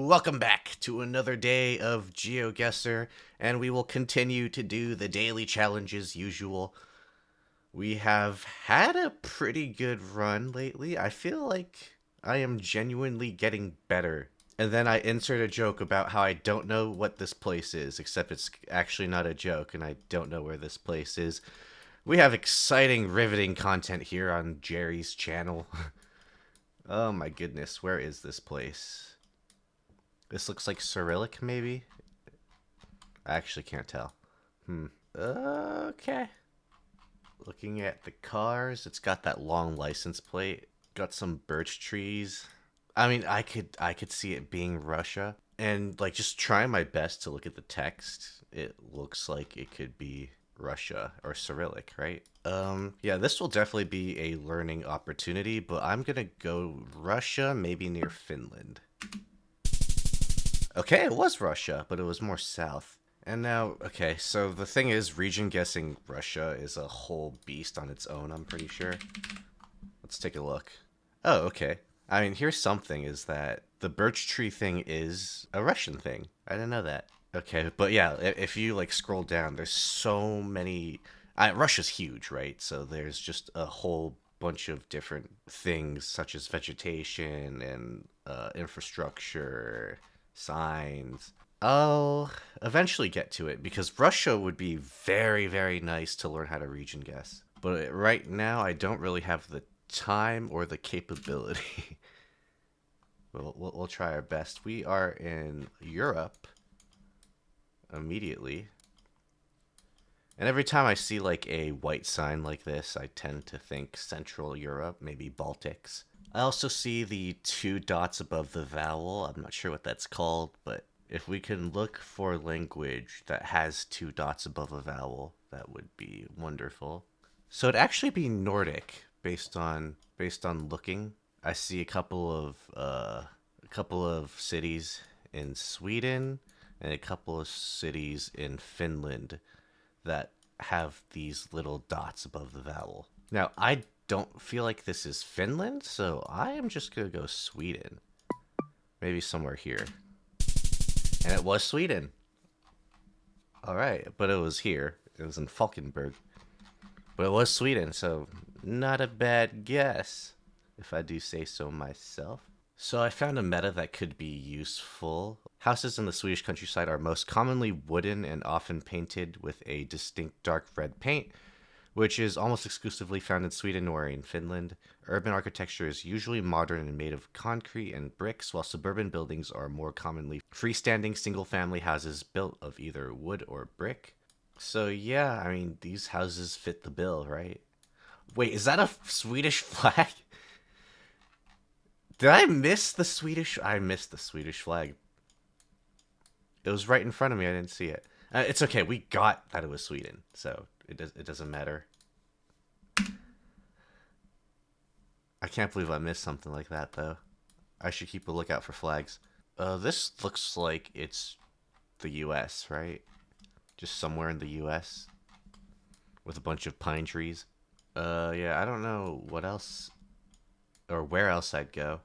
Welcome back to another day of GeoGuessr, and we will continue to do the daily challenge as usual. We have had a pretty good run lately. I feel like I am genuinely getting better. And then I insert a joke about how I don't know what this place is, except it's actually not a joke, and I don't know where this place is. We have exciting, riveting content here on Jerry's channel. Oh my goodness, where is this place? This looks like Cyrillic, maybe? I actually can't tell. Okay. Looking at the cars, it's got that long license plate. Got some birch trees. I mean, I could see it being Russia. And like just trying my best to look at the text, it looks like it could be Russia or Cyrillic, right? Yeah, this will definitely be a learning opportunity, but I'm gonna go Russia, maybe near Finland. Okay, it was Russia, but it was more south. And now, okay, so the thing is, region guessing Russia is a whole beast on its own, I'm pretty sure. Let's take a look. Oh, okay. I mean, here's something, is that the birch tree thing is a Russian thing. I didn't know that. Okay, but yeah, if you, like, scroll down, there's so many... Russia's huge, right? So there's just a whole bunch of different things, such as vegetation and infrastructure, signs. I'll eventually get to it because Russia would be very, very nice to learn how to region guess. But right now, I don't really have the time or the capability. We'll try our best. We are in Europe immediately. And every time I see like a white sign like this, I tend to think Central Europe, maybe Baltics. I also see the two dots above the vowel. I'm not sure what that's called, but if we can look for language that has two dots above a vowel, that would be wonderful. So it'd actually be Nordic based on looking. I see a couple of cities in Sweden and a couple of cities in Finland that have these little dots above the vowel. Now, I don't feel like this is Finland, so I am just going to go Sweden. Maybe somewhere here. And it was Sweden. Alright, but it was here. It was in Falkenberg. But it was Sweden, so not a bad guess, if I do say so myself. So I found a meta that could be useful. Houses in the Swedish countryside are most commonly wooden and often painted with a distinct dark red paint, which is almost exclusively found in Sweden or in Finland. Urban architecture is usually modern and made of concrete and bricks, while suburban buildings are more commonly freestanding single-family houses built of either wood or brick. So yeah, I mean, these houses fit the bill, right? Wait, is that a Swedish flag? Did I miss the Swedish? I missed the Swedish flag. It was right in front of me. I didn't see it. It's okay. We got that it was Sweden, so it doesn't matter. I can't believe I missed something like that, though. I should keep a lookout for flags. This looks like it's the U.S., right? Just somewhere in the U.S. with a bunch of pine trees. Yeah, I don't know what else or where else I'd go.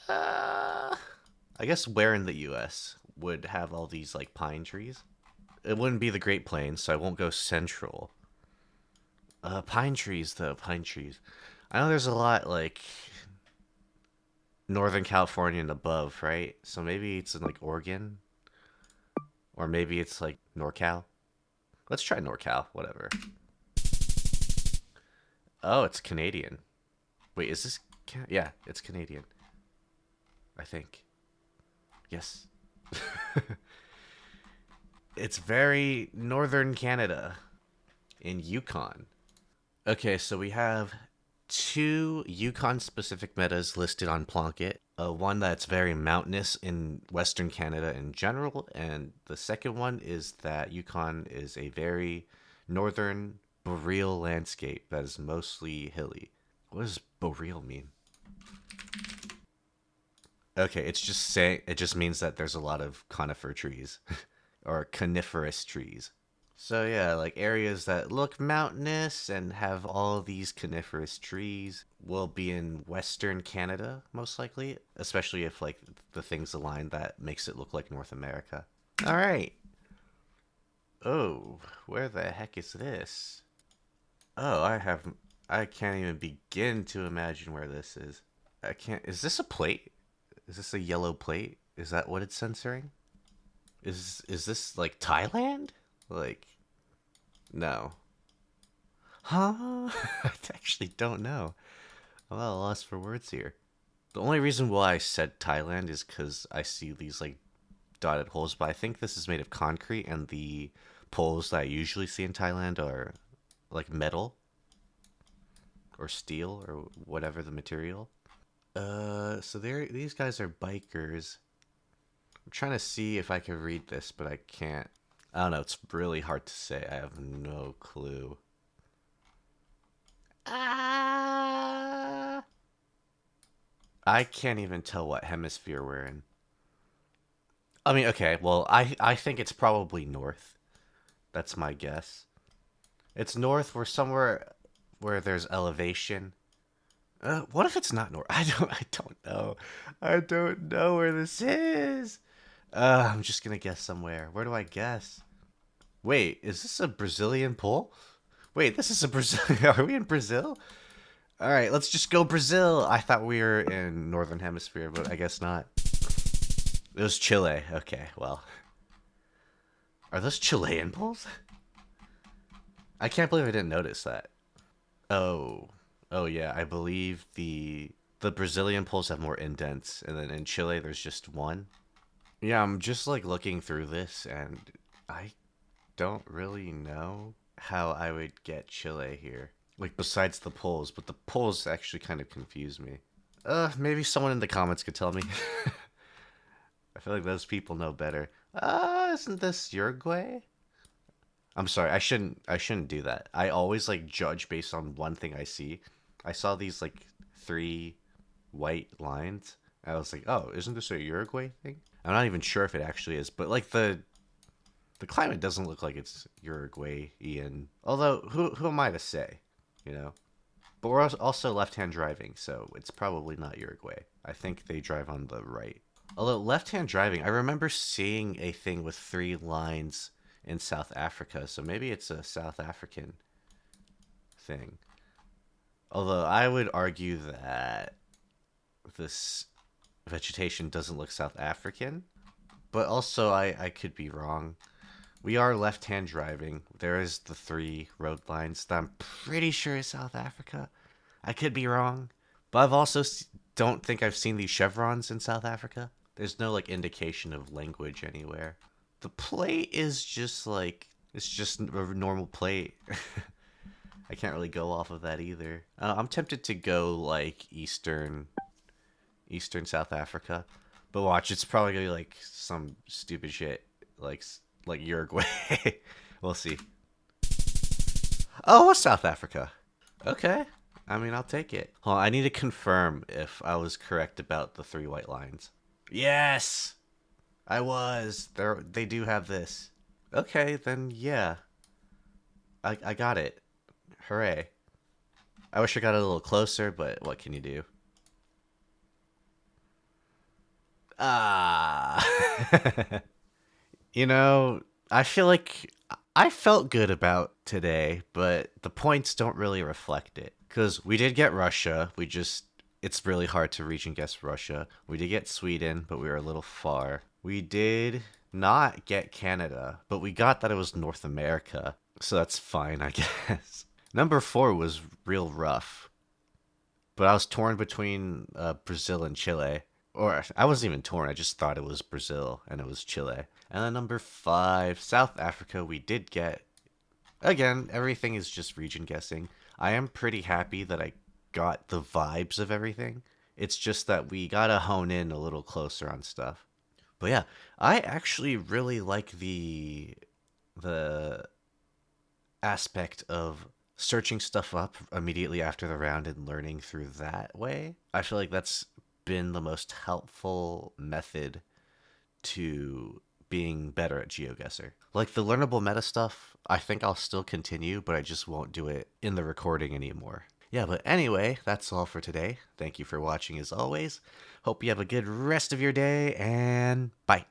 I guess where in the U.S. would have all these like pine trees. It wouldn't be the Great Plains, so I won't go central. Pine trees though, pine trees. I know there's a lot like Northern California and above, right? So maybe it's in like Oregon, or maybe it's like NorCal. Let's try NorCal, whatever. Oh, it's Canadian. Wait, is this? Yeah, it's Canadian. I think. Yes. It's very northern Canada in Yukon. Okay, so we have two Yukon-specific metas listed on Plonket. One that's very mountainous in Western Canada in general, and the second one is that Yukon is a very northern boreal landscape that is mostly hilly. What does boreal mean? Okay, it's just saying it just means that there's a lot of conifer trees or coniferous trees. So yeah, like areas that look mountainous and have all these coniferous trees will be in Western Canada, most likely, especially if like the things align that makes it look like North America. All right. Oh, where the heck is this? Oh, I can't even begin to imagine where this is. I can't. Is this a plate? Is this a yellow plate? Is that what it's censoring? Is this like Thailand? Like no. Huh? I actually don't know. I'm at a loss for words here. The only reason why I said Thailand is because I see these like dotted holes, but I think this is made of concrete, and the poles that I usually see in Thailand are like metal or steel or whatever the material. So these guys are bikers. I'm trying to see if I can read this, but I can't. I don't know. It's really hard to say. I have no clue. Ah! I can't even tell what hemisphere we're in. I mean, okay, well, I think it's probably north. That's my guess. It's north. We're somewhere where there's elevation. What if it's not north? I don't know. I don't know where this is. I'm just gonna guess somewhere. Where do I guess? Wait, is this a Brazilian pole? Wait, this is a Brazil. Are we in Brazil? All right, let's just go Brazil. I thought we were in northern hemisphere, but I guess not. It was Chile. Okay, well, are those Chilean poles? I can't believe I didn't notice that. Oh, oh yeah, I believe the Brazilian poles have more indents, and then in Chile there's just one. Yeah, I'm just like looking through this, and I don't really know how I would get Chile here. Like besides the polls, but the polls actually kind of confuse me. Maybe someone in the comments could tell me. I feel like those people know better. Isn't this Uruguay? I'm sorry, I shouldn't do that. I always like judge based on one thing I see. I saw these like three white lines. I was like, oh, isn't this a Uruguay thing? I'm not even sure if it actually is, but like the climate doesn't look like it's Uruguayan. Although, who am I to say? You know? But we're also left-hand driving, so it's probably not Uruguay. I think they drive on the right. Although left-hand driving, I remember seeing a thing with three lines in South Africa, so maybe it's a South African thing. Although I would argue that this vegetation doesn't look South African, but also I could be wrong. We are left-hand driving. There is the three road lines that I'm pretty sure is South Africa. I could be wrong, but I've also don't think I've seen these chevrons in South Africa. There's no like indication of language anywhere. The plate is just like it's just a normal plate. I can't really go off of that either. I'm tempted to go like Eastern South Africa, but watch, it's probably gonna be like some stupid shit like Uruguay. We'll see. Oh, what's South Africa? Okay. I mean, I'll take it. Hold on, I need to confirm if I was correct about the three white lines. Yes, I was. They do have this. Okay, then yeah, I got it. Hooray! I wish I got a little closer, but what can you do? Ah. You know, I feel like I felt good about today, but the points don't really reflect it. Because we did get Russia. It's really hard to reach and guess Russia. We did get Sweden, but we were a little far. We did not get Canada, but we got that it was North America. So that's fine, I guess. Number four was real rough, but I was torn between Brazil and Chile. Or I wasn't even torn. I just thought it was Brazil and it was Chile. And then number five, South Africa, we did get. Again, everything is just region guessing. I am pretty happy that I got the vibes of everything. It's just that we gotta hone in a little closer on stuff. But yeah, I actually really like the aspect of searching stuff up immediately after the round and learning through that way. I feel like that's been the most helpful method to being better at GeoGuessr. Like the learnable meta stuff, I think I'll still continue, but I just won't do it in the recording anymore. Yeah, but anyway, that's all for today. Thank you for watching as always. Hope you have a good rest of your day, and bye.